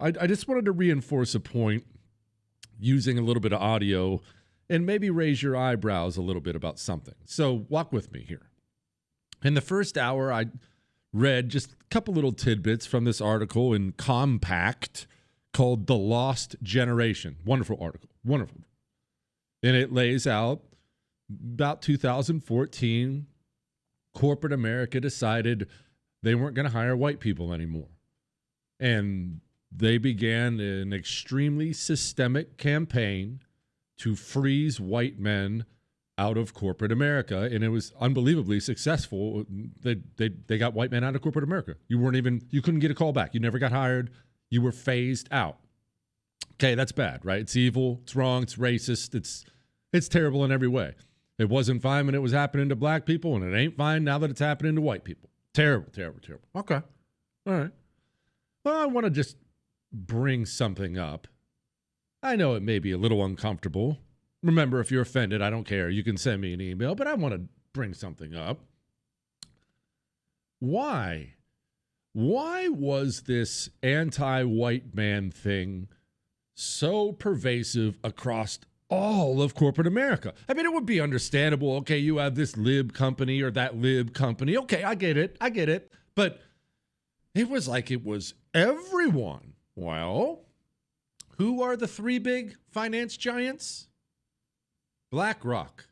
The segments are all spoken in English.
I just wanted to reinforce a point using a little bit of audio and maybe raise your eyebrows a little bit about something. So walk with me here. In the first hour, I read just a couple little tidbits from this article in Compact called The Lost Generation. Wonderful article. Wonderful. And it lays out about 2014, corporate America decided they weren't going to hire white people anymore. And they began an extremely systemic campaign to freeze white men out of corporate America, and it was unbelievably successful. They got white men out of corporate America. You couldn't get a call back. You never got hired. You were phased out. Okay, that's bad, right? It's evil. It's wrong. It's racist. It's terrible in every way. It wasn't fine when it was happening to black people, and it ain't fine now that it's happening to white people. Terrible, terrible, terrible. Okay, all right. Well, I want to just bring something up. I know it may be a little uncomfortable. Remember, if you're offended, I don't care. You can send me an email, but I want to bring something up. Why? Why was this anti-white man thing so pervasive across all of corporate America? I mean, it would be understandable. Okay, you have this lib company or that lib company. Okay, I get it. But it was like it was everyone. Well, who are the three big finance giants? BlackRock,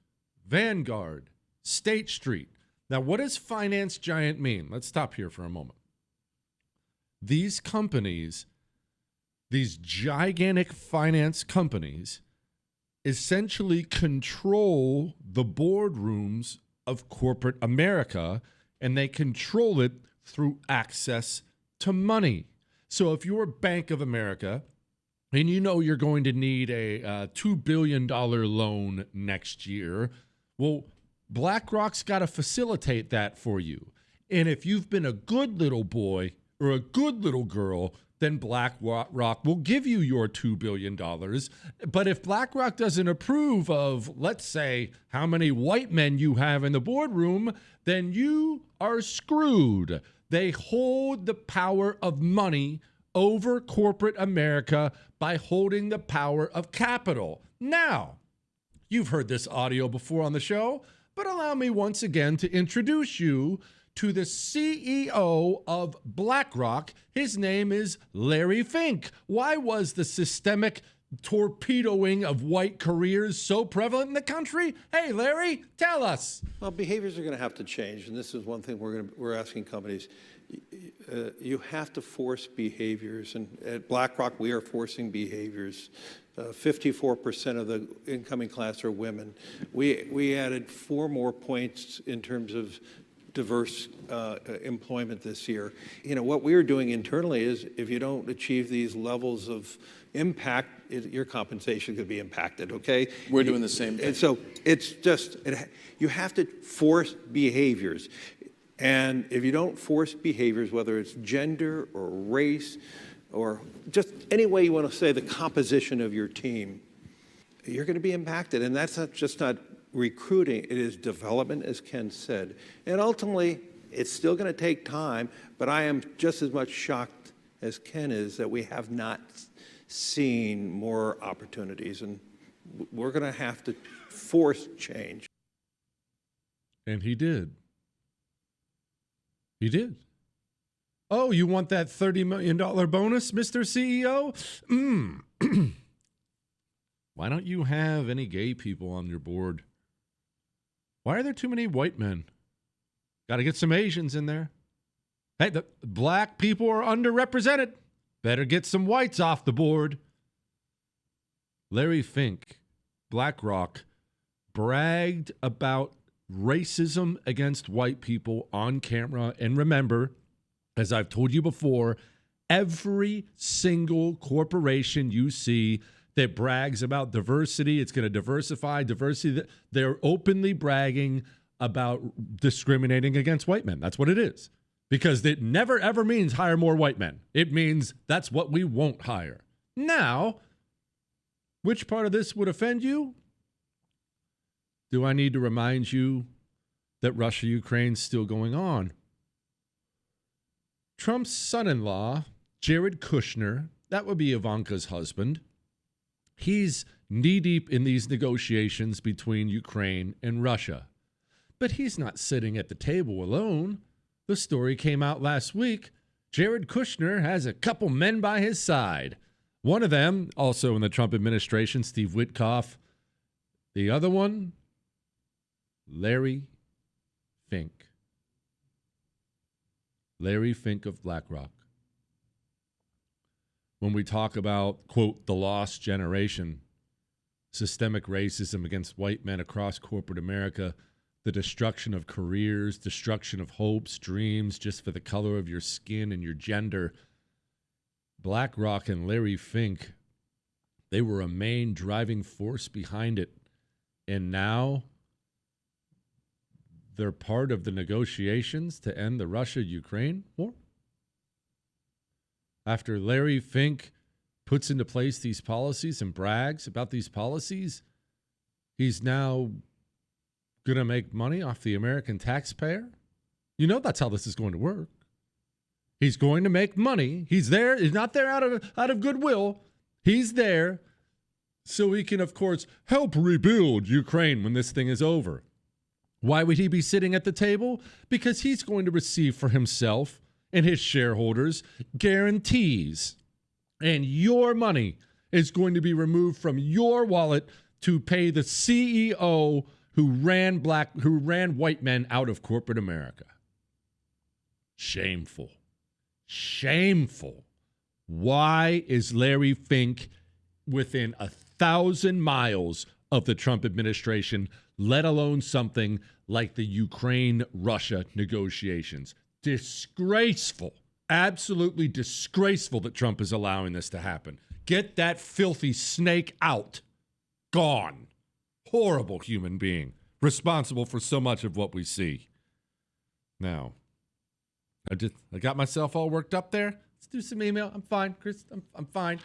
Vanguard, State Street. Now, what does finance giant mean? Let's stop here for a moment. These companies, these gigantic finance companies, essentially control the boardrooms of corporate America, and they control it through access to money. So if you're Bank of America, and you know you're going to need a $2 billion loan next year, well, BlackRock's got to facilitate that for you. And if you've been a good little boy or a good little girl, then BlackRock will give you your $2 billion. But if BlackRock doesn't approve of, let's say, how many white men you have in the boardroom, then you are screwed. They hold the power of money over corporate America by holding the power of capital. Now, you've heard this audio before on the show, but allow me once again to introduce you to the CEO of BlackRock. His name is Larry Fink. Why was the systemic torpedoing of white careers so prevalent in the country? Hey, Larry, tell us. Well, behaviors are going to have to change, and this is one thing we're asking companies. You have to force behaviors, and at BlackRock we are forcing behaviors. 54% of the incoming class are women. We added 4 more points in terms of diverse employment this year. You know, what we're doing internally is if you don't achieve these levels of impact, your compensation could be impacted, okay? We're doing the same thing. And so it's just, you have to force behaviors. And if you don't force behaviors, whether it's gender or race or just any way you want to say the composition of your team, you're going to be impacted. And that's not recruiting, it is development, as Ken said. And ultimately, it's still going to take time, but I am just as much shocked as Ken is that we have not seen more opportunities. And we're going to have to force change. And he did. He did. Oh, you want that $30 million bonus, Mr. CEO? Why don't you have any gay people on your board? Why are there too many white men? Got to get some Asians in there. Hey, the black people are underrepresented. Better get some whites off the board. Larry Fink, BlackRock, bragged about racism against white people on camera. And remember, as I've told you before, every single corporation you see that brags about diversity, it's going to diversify, diversity, they're openly bragging about discriminating against white men. That's what it is. Because it never, ever means hire more white men. It means that's what we won't hire. Now, which part of this would offend you? Do I need to remind you that Russia-Ukraine's still going on? Trump's son-in-law, Jared Kushner, That would be Ivanka's husband. He's knee-deep in these negotiations between Ukraine and Russia. But he's not sitting at the table alone. The story came out last week. Jared Kushner has a couple men by his side. One of them, also in the Trump administration, Steve Witkoff. The other one, Larry Fink. Larry Fink of BlackRock. When we talk about, quote, the lost generation, systemic racism against white men across corporate America, the destruction of careers, destruction of hopes, dreams, just for the color of your skin and your gender, BlackRock and Larry Fink, they were a main driving force behind it. And now they're part of the negotiations to end the Russia-Ukraine war? After Larry Fink puts into place these policies and brags about these policies, he's now going to make money off the American taxpayer? You know that's how this is going to work. He's going to make money. He's there. He's not there out of goodwill. He's there so he can, of course, help rebuild Ukraine when this thing is over. Why would he be sitting at the table? Because he's going to receive for himself and his shareholders guarantees. And your money is going to be removed from your wallet to pay the CEO who ran white men out of corporate America. Shameful. Shameful. Why is Larry Fink within 1,000 miles of the Trump administration, let alone something like the Ukraine-Russia negotiations? Disgraceful. Absolutely disgraceful that Trump is allowing this to happen. Get that filthy snake out. Gone. Horrible human being. Responsible for so much of what we see. Now, I got myself all worked up there. Let's do some email. I'm fine, Chris. I'm fine.